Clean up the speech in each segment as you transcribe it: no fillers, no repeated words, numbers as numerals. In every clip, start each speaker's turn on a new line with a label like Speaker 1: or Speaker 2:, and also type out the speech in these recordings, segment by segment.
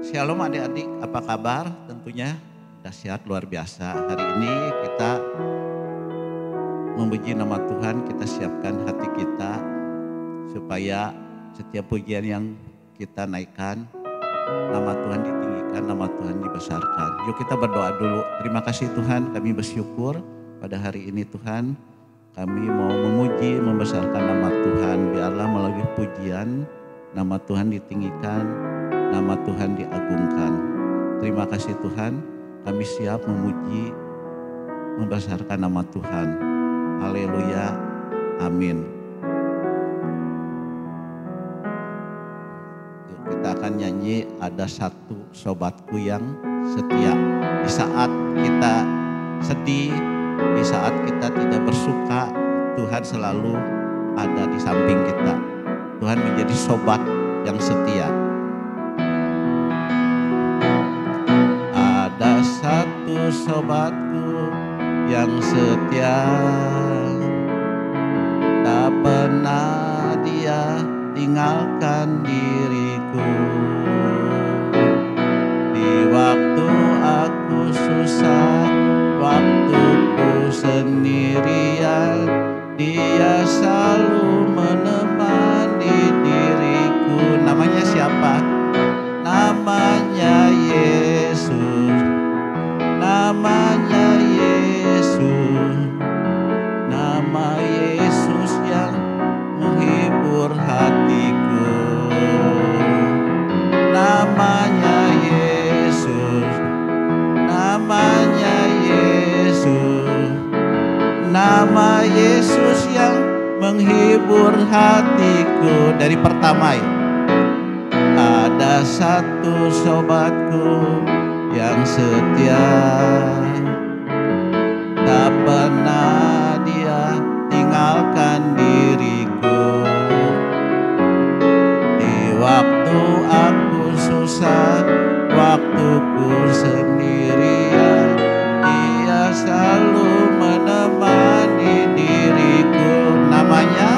Speaker 1: Shalom adik-adik, apa kabar? Tentunya dahsyat luar biasa. Hari ini kita memuji nama Tuhan, kita siapkan hati kita supaya setiap pujian yang kita naikkan, nama Tuhan ditinggikan, nama Tuhan dibesarkan. Yuk kita berdoa dulu. Terima kasih Tuhan, kami bersyukur pada hari ini Tuhan. Kami mau memuji, membesarkan nama Tuhan. Biarlah melalui pujian, nama Tuhan ditinggikan, nama Tuhan diagungkan. Terima kasih Tuhan, kami siap memuji, membesarkan nama Tuhan. Haleluya, amin. Yuk, kita akan nyanyi Ada Satu Sobatku Yang Setia. Di saat kita sedih, di saat kita tidak bersuka, Tuhan selalu ada di samping kita. Tuhan menjadi sobat yang setia. Ada satu sobatku yang setia, tak pernah dia tinggalkan diriku. Di waktu aku susah, waktuku sendirian, dia selalu menemani diriku. Namanya siapa? Namanya Yesus. Namanya Yesus. Nama Yesus yang menghibur hatiku. Namanya Yesus. Namanya Yesus. Nama Yesus yang menghibur hatiku. Dari pertama ya. Ada satu sobatku yang setia, tak pernah dia tinggalkan diriku. Di waktu aku susah, waktuku sendirian, dia selalu menemani diriku. Namanya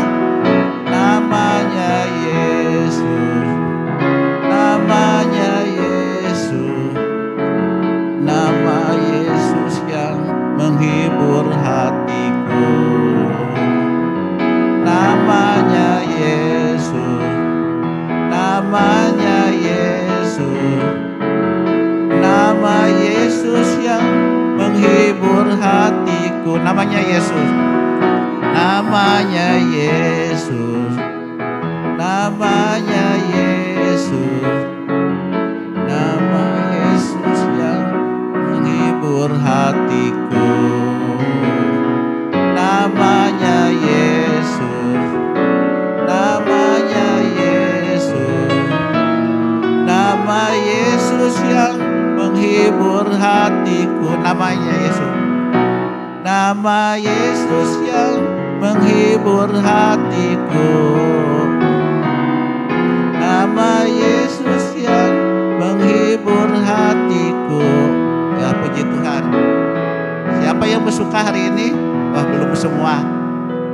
Speaker 1: Yesus. Namanya Yesus. Nama Yesus yang menghibur hatiku. Namanya Yesus. Namanya Yesus. Nama Yesus yang menghibur hatiku. Namanya Yesus. Namanya Yesus. Namanya Yesus. Nama Yesus yang menghibur hatiku. Namanya Yesus. Namanya Yesus. Nama Yesus yang menghibur hatiku. Namanya Yesus. Nama Yesus yang menghibur hatiku. Nama Yesus yang menghibur hatiku. Ya puji Tuhan. Siapa yang bersuka hari ini? Wah belum semua.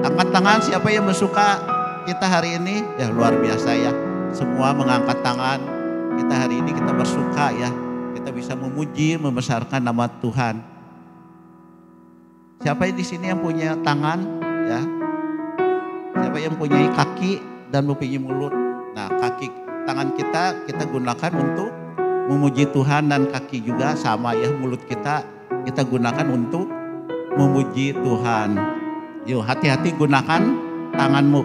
Speaker 1: Angkat tangan siapa yang bersuka kita hari ini? Ya luar biasa ya. Semua mengangkat tangan. Kita hari ini kita bersuka ya. Kita bisa memuji, membesarkan nama Tuhan. Siapa di sini yang punya tangan? Ya. Siapa yang punya kaki dan mempunyai mulut? Nah tangan kita gunakan untuk memuji Tuhan, dan kaki juga sama ya, mulut kita gunakan untuk memuji Tuhan. Yuk hati-hati gunakan tanganmu.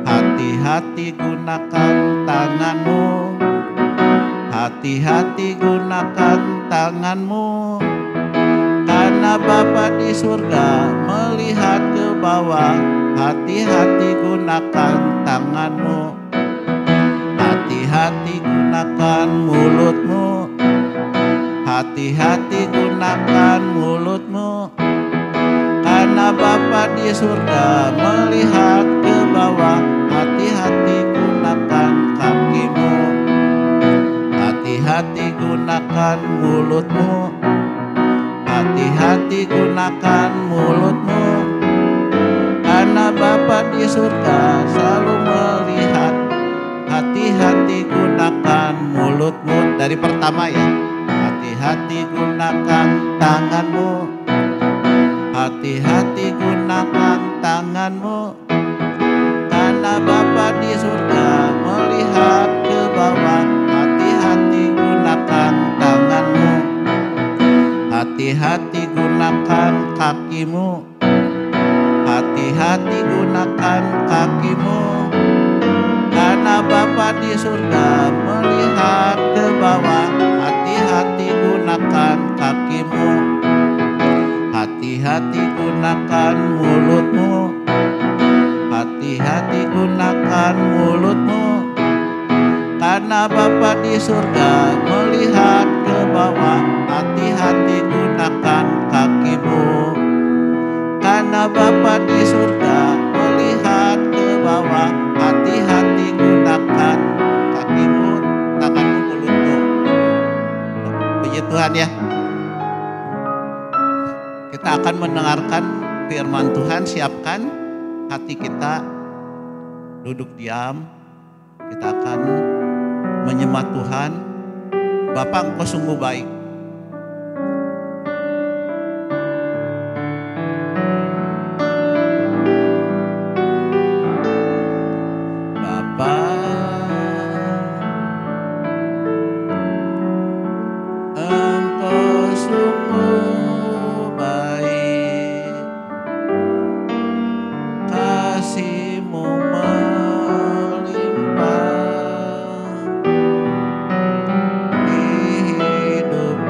Speaker 1: Hati-hati gunakan tanganmu. Hati-hati gunakan tanganmu. Karena Bapa di surga melihat ke bawah. Hati-hati gunakan tanganmu. Hati-hati gunakan mulutmu. Hati-hati gunakan mulutmu. Karena Bapa di surga melihat ke bawah. Hati-hati gunakan kakimu. Hati-hati gunakan mulutmu. Hati-hati gunakan mulutmu. Karena Bapa di surga selalu melihat. Hati-hati gunakan mulutmu. Dari pertama ya. Hati-hati gunakan tanganmu. Hati-hati gunakan tanganmu. Karena Bapa di surga melihat ke bawah. Hati-hati gunakan tanganmu. Hati-hati gunakan kakimu. Hati-hati gunakan kakimu. Karena Bapa di surga melihat ke bawah. Hati-hati gunakan kakimu. Hati-hati gunakan mulutmu. Hati-hati gunakan mulutmu. Karena Bapa di surga melihat ke bawah. Hati-hati gunakan kakimu. Karena Bapa di surga melihat ke bawah. Hati-hati gunakan kakimu, tanganmu, mulutmu. Puji Tuhan ya. Kita akan mendengarkan firman Tuhan. Siapkan hati kita, duduk diam. Kita akan menyembah Tuhan. Bapa, Engkau sungguh baik. Bapa, Engkau sungguh baik. Kasih-Mu melimpah di hidup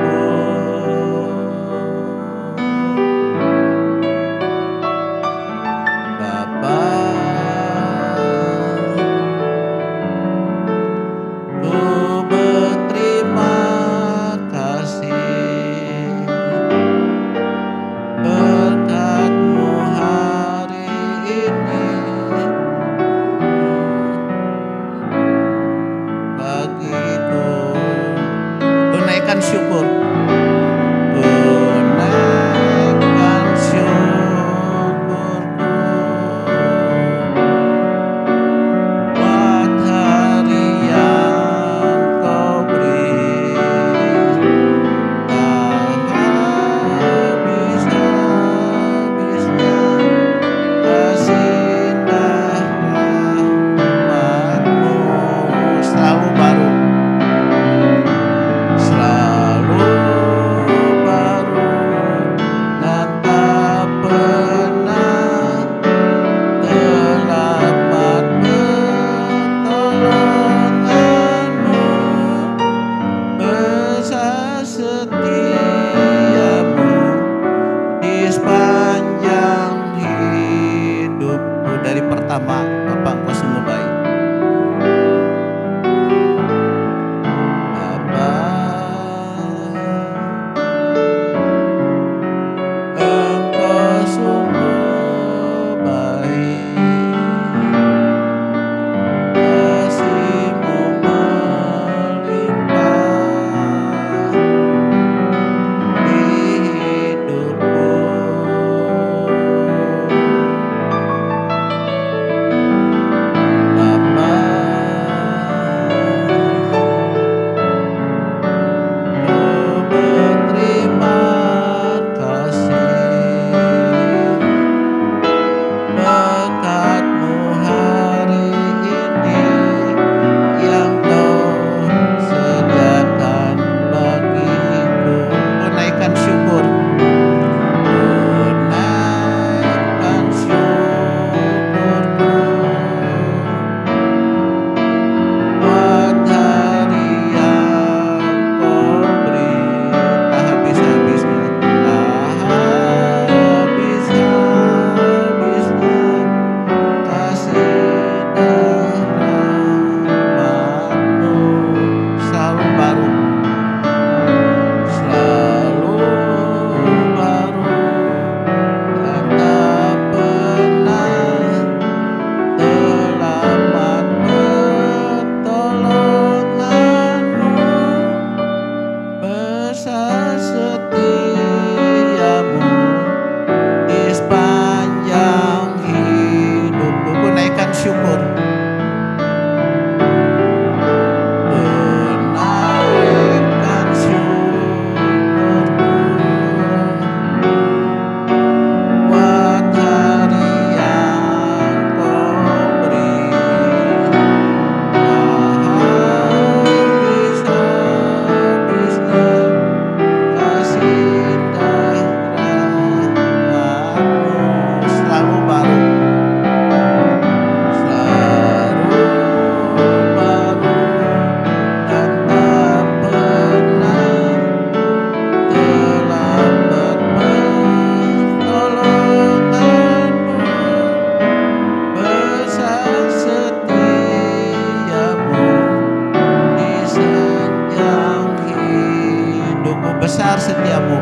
Speaker 1: besar setiamu.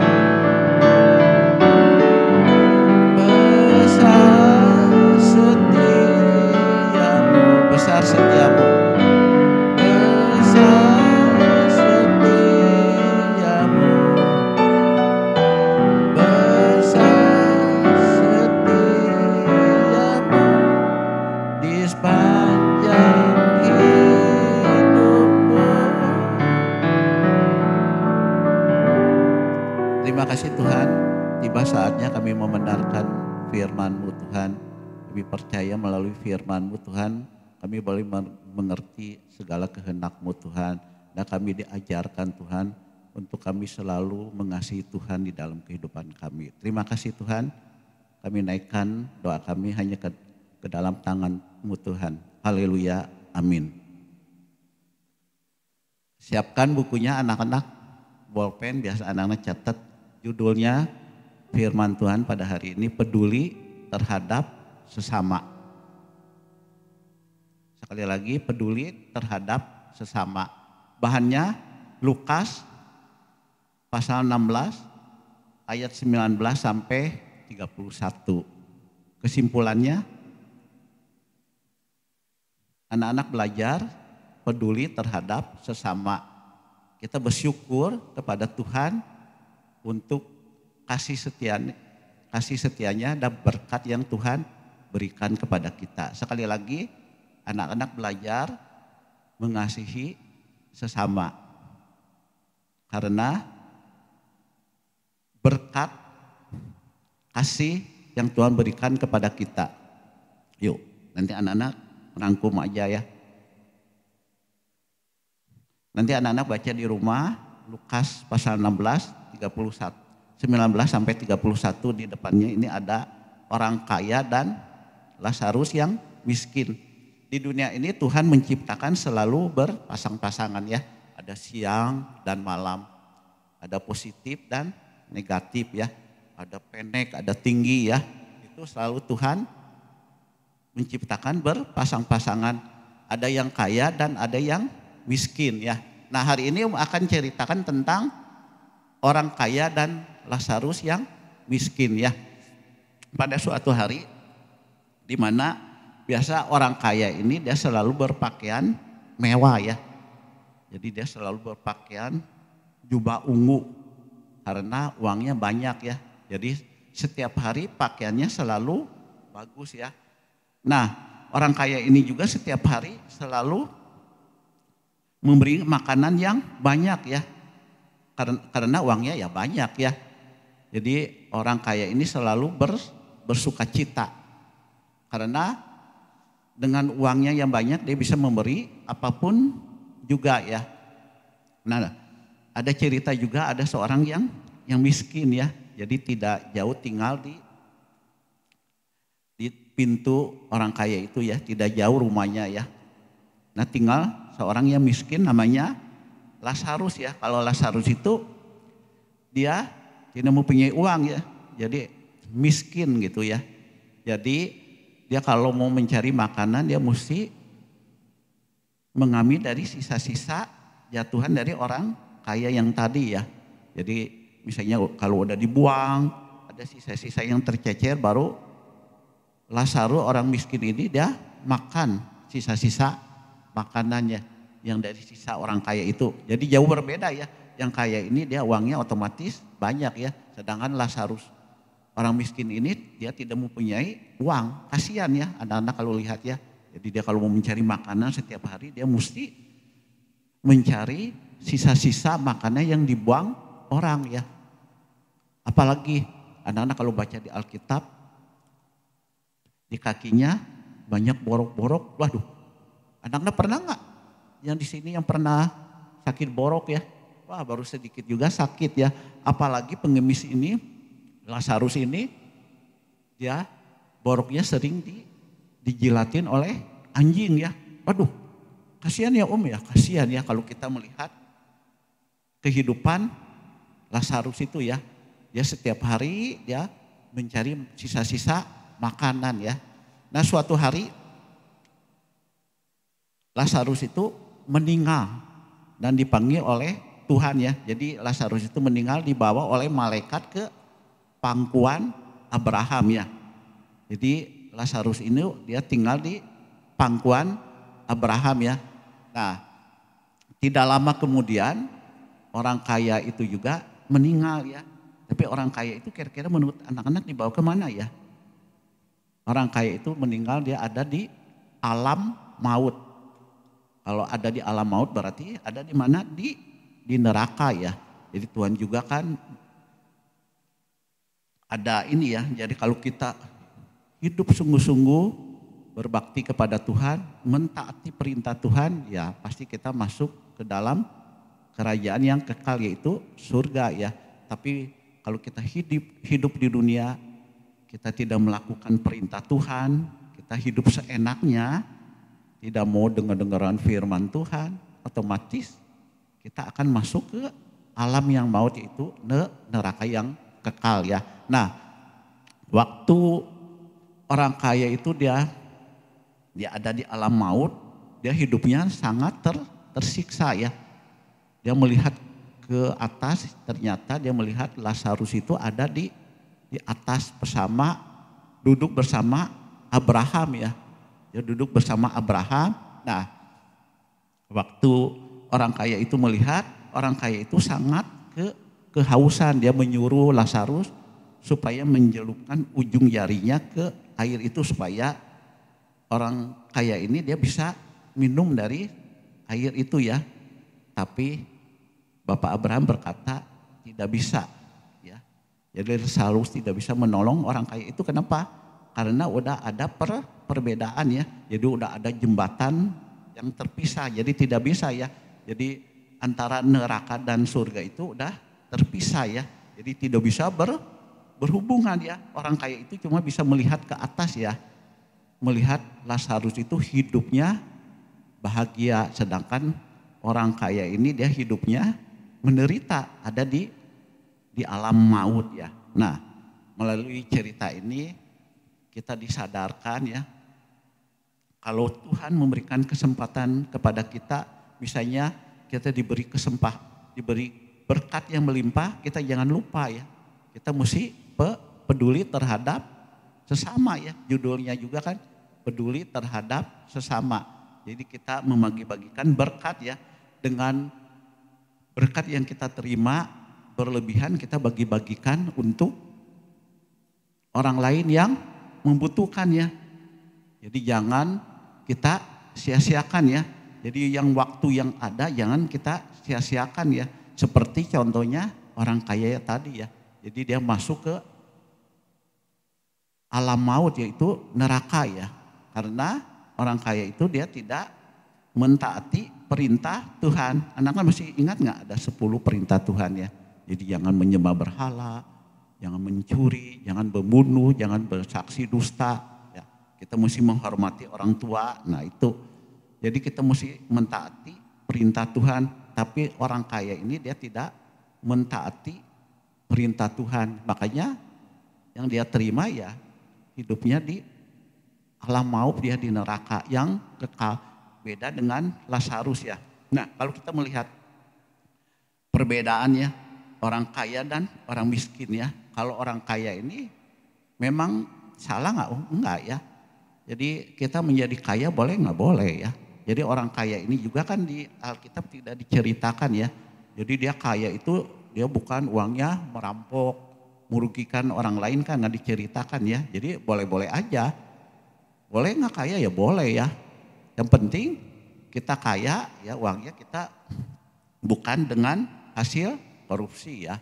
Speaker 1: Besar setiamu, besar setiamu. Besar setiamu. Besar setiamu di sepanjang hidupku. Terima kasih Tuhan, tiba saatnya kami membenarkan firman-Mu Tuhan. Kami percaya melalui firman-Mu Tuhan, kami boleh mengerti segala kehendak-Mu Tuhan. Dan kami diajarkan Tuhan untuk kami selalu mengasihi Tuhan di dalam kehidupan kami. Terima kasih Tuhan, kami naikkan doa kami hanya ke dalam tangan-Mu Tuhan. Haleluya, amin. Siapkan bukunya anak-anak, bolpen biasa anak-anak catat. Judulnya firman Tuhan pada hari ini, peduli terhadap sesama. Sekali lagi, peduli terhadap sesama. Bahannya Lukas pasal 16 ayat 19 sampai 31. Kesimpulannya, anak-anak belajar peduli terhadap sesama. Kita bersyukur kepada Tuhan untuk kasih setianya dan berkat yang Tuhan berikan kepada kita. Sekali lagi, anak-anak belajar mengasihi sesama. Karena berkat kasih yang Tuhan berikan kepada kita. Yuk, nanti anak-anak merangkum aja ya. Nanti anak-anak baca di rumah Lukas pasal 16 19 sampai 31, di depannya ini ada orang kaya dan Lazarus yang miskin. Di dunia ini Tuhan menciptakan selalu berpasang-pasangan ya. Ada siang dan malam, ada positif dan negatif ya. Ada pendek, ada tinggi ya. Itu selalu Tuhan menciptakan berpasang-pasangan. Ada yang kaya dan ada yang miskin ya. Nah, hari ini akan ceritakan tentang orang kaya dan Lazarus yang miskin ya. Pada suatu hari di mana biasa orang kaya ini dia selalu berpakaian mewah ya. Jadi dia selalu berpakaian jubah ungu karena uangnya banyak ya. Jadi setiap hari pakaiannya selalu bagus ya. Nah, orang kaya ini juga setiap hari selalu memberi makanan yang banyak ya. Karena uangnya ya banyak ya. Jadi orang kaya ini selalu bersuka cita. Karena dengan uangnya yang banyak dia bisa memberi apapun juga ya. Nah, ada cerita juga ada seorang yang miskin ya. Jadi tidak jauh tinggal di pintu orang kaya itu ya, tidak jauh rumahnya ya. Nah, tinggal seorang yang miskin namanya Lazarus ya. Kalau Lazarus itu dia tidak mempunyai uang ya. Jadi miskin gitu ya. Jadi dia kalau mau mencari makanan dia mesti mengambil dari sisa-sisa jatuhan dari orang kaya yang tadi ya. Jadi misalnya kalau udah dibuang ada sisa-sisa yang tercecer, baru Lazarus orang miskin ini dia makan sisa-sisa makanannya yang dari sisa orang kaya itu. Jadi jauh berbeda ya. Yang kaya ini dia uangnya otomatis banyak ya. Sedangkan Lazarus orang miskin ini dia tidak mempunyai uang. Kasihan ya anak-anak kalau lihat ya. Jadi dia kalau mau mencari makanan setiap hari dia mesti mencari sisa-sisa makanan yang dibuang orang ya. Apalagi anak-anak kalau baca di Alkitab, di kakinya banyak borok-borok. Waduh, anak-anak pernah nggak yang di sini yang pernah sakit borok ya? Wah, baru sedikit juga sakit ya. Apalagi pengemis ini, Lazarus ini, dia boroknya sering dijilatin oleh anjing ya. Waduh, kasihan ya ya, kasihan ya kalau kita melihat kehidupan Lazarus itu ya. Dia setiap hari dia mencari sisa-sisa makanan ya. Nah, suatu hari Lazarus itu meninggal dan dipanggil oleh Tuhan ya. Jadi Lazarus itu meninggal dibawa oleh malaikat ke pangkuan Abraham ya. Jadi Lazarus ini dia tinggal di pangkuan Abraham ya. Nah, tidak lama kemudian orang kaya itu juga meninggal ya. Tapi orang kaya itu kira-kira menurut anak-anak dibawa kemana ya? Orang kaya itu meninggal dia ada di alam maut. Kalau ada di alam maut berarti ada di mana? Di neraka ya. Jadi Tuhan juga kan ada ini ya. Jadi kalau kita hidup sungguh-sungguh berbakti kepada Tuhan, mentaati perintah Tuhan, ya pasti kita masuk ke dalam kerajaan yang kekal yaitu surga ya. Tapi kalau kita hidup di dunia, kita tidak melakukan perintah Tuhan, kita hidup seenaknya, tidak mau dengar-dengaran firman Tuhan, otomatis kita akan masuk ke alam yang maut yaitu neraka yang kekal ya. Nah, waktu orang kaya itu dia ada di alam maut, dia hidupnya sangat tersiksa ya. Dia melihat ke atas, ternyata dia melihat Lazarus itu ada di atas duduk bersama Abraham ya. Dia duduk bersama Abraham. Nah, waktu orang kaya itu melihat, orang kaya itu sangat kehausan. Dia menyuruh Lazarus supaya menjelupkan ujung jarinya ke air itu supaya orang kaya ini dia bisa minum dari air itu ya. Tapi Bapak Abraham berkata tidak bisa ya. Jadi Lazarus tidak bisa menolong orang kaya itu. Kenapa? Karena udah ada perbedaan ya. Jadi udah ada jembatan yang terpisah. Jadi tidak bisa ya. Jadi antara neraka dan surga itu udah terpisah ya. Jadi tidak bisa berhubungan ya. Orang kaya itu cuma bisa melihat ke atas ya. Melihat Lazarus itu hidupnya bahagia. Sedangkan orang kaya ini dia hidupnya menderita, ada di alam maut ya. Nah, melalui cerita ini kita disadarkan ya, kalau Tuhan memberikan kesempatan kepada kita, misalnya kita diberi berkat yang melimpah, kita jangan lupa ya, kita mesti peduli terhadap sesama ya. Judulnya juga kan peduli terhadap sesama. Jadi kita membagi-bagikan berkat ya, dengan berkat yang kita terima berlebihan kita bagi-bagikan untuk orang lain yang membutuhkan ya. Jadi jangan kita sia-siakan ya. Jadi yang waktu yang ada jangan kita sia-siakan ya. Seperti contohnya orang kaya tadi ya. Jadi dia masuk ke alam maut yaitu neraka ya. Karena orang kaya itu dia tidak mentaati perintah Tuhan. Anak-anak masih ingat nggak ada 10 perintah Tuhan ya. Jadi jangan menyembah berhala, jangan mencuri, jangan membunuh, jangan bersaksi dusta. Ya, kita mesti menghormati orang tua. Nah itu. Jadi kita mesti mentaati perintah Tuhan. Tapi orang kaya ini dia tidak mentaati perintah Tuhan. Makanya yang dia terima ya hidupnya di alam maut, dia di neraka yang kekal. Beda dengan Lazarus ya. Nah kalau kita melihat perbedaannya orang kaya dan orang miskin ya. Kalau orang kaya ini memang salah nggak? Enggak ya. Jadi kita menjadi kaya boleh nggak? Boleh ya. Jadi orang kaya ini juga kan di Alkitab tidak diceritakan ya. Jadi dia kaya itu dia bukan uangnya merampok, merugikan orang lain kan nggak diceritakan ya. Jadi boleh-boleh aja. Boleh nggak kaya ya boleh ya. Yang penting kita kaya ya uangnya kita bukan dengan hasil korupsi ya.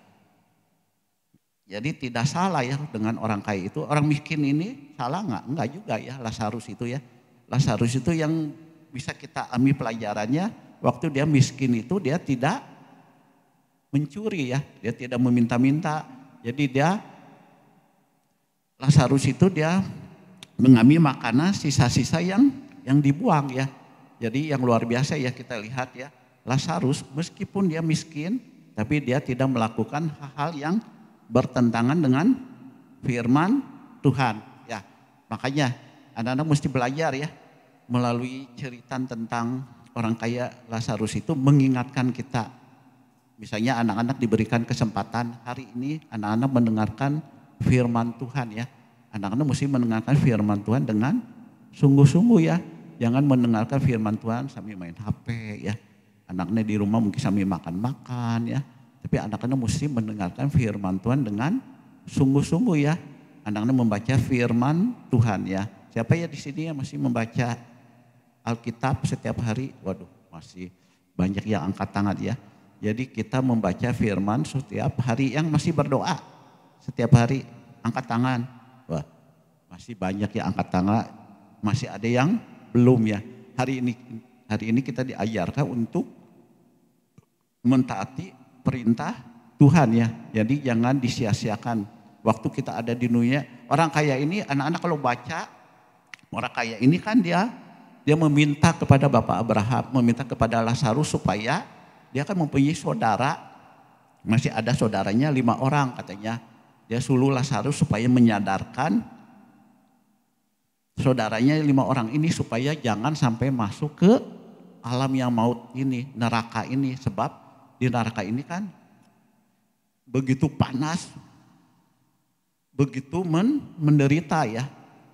Speaker 1: Jadi tidak salah ya dengan orang kaya itu. Orang miskin ini salah nggak? Enggak juga ya Lazarus itu ya. Lazarus itu yang bisa kita ambil pelajarannya waktu dia miskin itu dia tidak mencuri ya. Dia tidak meminta-minta. Jadi Lazarus itu dia mengambil makanan sisa-sisa yang dibuang ya. Jadi yang luar biasa ya kita lihat ya. Lazarus meskipun dia miskin tapi dia tidak melakukan hal-hal yang bertentangan dengan firman Tuhan ya. Makanya anak-anak mesti belajar ya melalui cerita tentang orang kaya Lazarus itu mengingatkan kita Misalnya anak-anak diberikan kesempatan hari ini anak-anak mendengarkan firman Tuhan ya. Anak-anak mesti mendengarkan firman Tuhan dengan sungguh-sungguh ya. Jangan mendengarkan firman Tuhan sambil main HP ya. Anaknya di rumah mungkin sambil makan-makan ya. Tapi anak-anak mesti mendengarkan firman Tuhan dengan sungguh-sungguh ya. Anak-anak membaca firman Tuhan ya. Siapa ya di sini yang masih membaca Alkitab setiap hari? Waduh, masih banyak yang angkat tangan ya. Jadi kita membaca firman setiap hari, yang masih berdoa setiap hari angkat tangan. Wah, masih banyak yang angkat tangan, masih ada yang belum ya. Hari ini kita diajarkan untuk mentaati perintah Tuhan ya. Jadi jangan disia-siakan waktu kita ada di dunia. Orang kaya ini, anak-anak kalau baca, orang kaya ini kan dia meminta kepada Bapak Abraham, meminta kepada Lazarus supaya dia kan mempunyai saudara, masih ada saudaranya 5 orang katanya. Dia suruh Lazarus supaya menyadarkan saudaranya 5 orang ini supaya jangan sampai masuk ke alam yang maut ini, neraka ini. Sebab di neraka ini kan begitu panas, begitu menderita ya.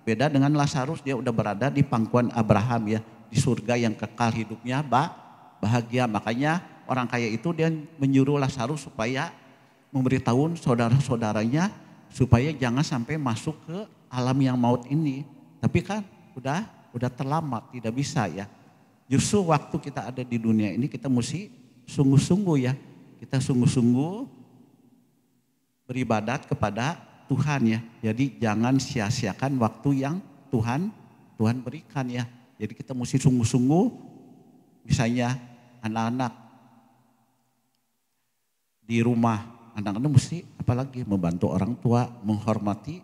Speaker 1: Beda dengan Lazarus, dia udah berada di pangkuan Abraham ya, di surga yang kekal hidupnya bahagia. Makanya orang kaya itu dia menyuruh Lazarus supaya memberitahu saudara-saudaranya supaya jangan sampai masuk ke alam yang maut ini. Tapi kan udah terlambat, tidak bisa ya. Justru waktu kita ada di dunia ini kita mesti sungguh-sungguh ya. Kita sungguh-sungguh beribadat kepada Tuhan ya. Jadi jangan sia-siakan waktu yang Tuhan berikan ya. Jadi kita mesti sungguh-sungguh, misalnya anak-anak di rumah, anak-anak mesti apalagi membantu orang tua, menghormati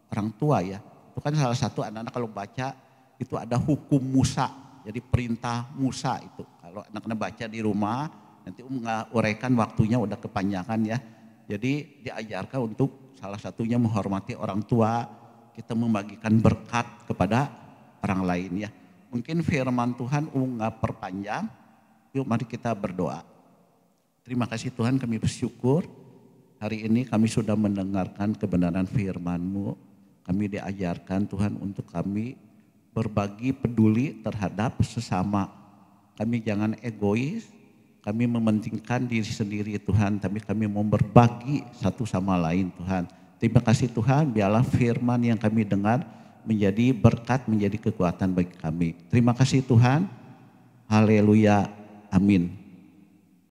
Speaker 1: orang tua ya. Itu kan salah satu anak-anak kalau baca itu ada hukum Musa, jadi perintah Musa itu. Kalau anak-anak baca di rumah, nanti uraikan waktunya udah kepanjangan ya. Jadi diajarkan untuk salah satunya menghormati orang tua, kita membagikan berkat kepada orang lain ya. Mungkin firman Tuhan nggak perpanjang, yuk mari kita berdoa. Terima kasih Tuhan, kami bersyukur hari ini kami sudah mendengarkan kebenaran firman-Mu. Kami diajarkan Tuhan untuk kami berbagi peduli terhadap sesama. Kami jangan egois, kami mementingkan diri sendiri Tuhan, tapi kami mau berbagi satu sama lain Tuhan. Terima kasih Tuhan, biarlah firman yang kami dengar menjadi berkat, menjadi kekuatan bagi kami. Terima kasih Tuhan, haleluya, amin.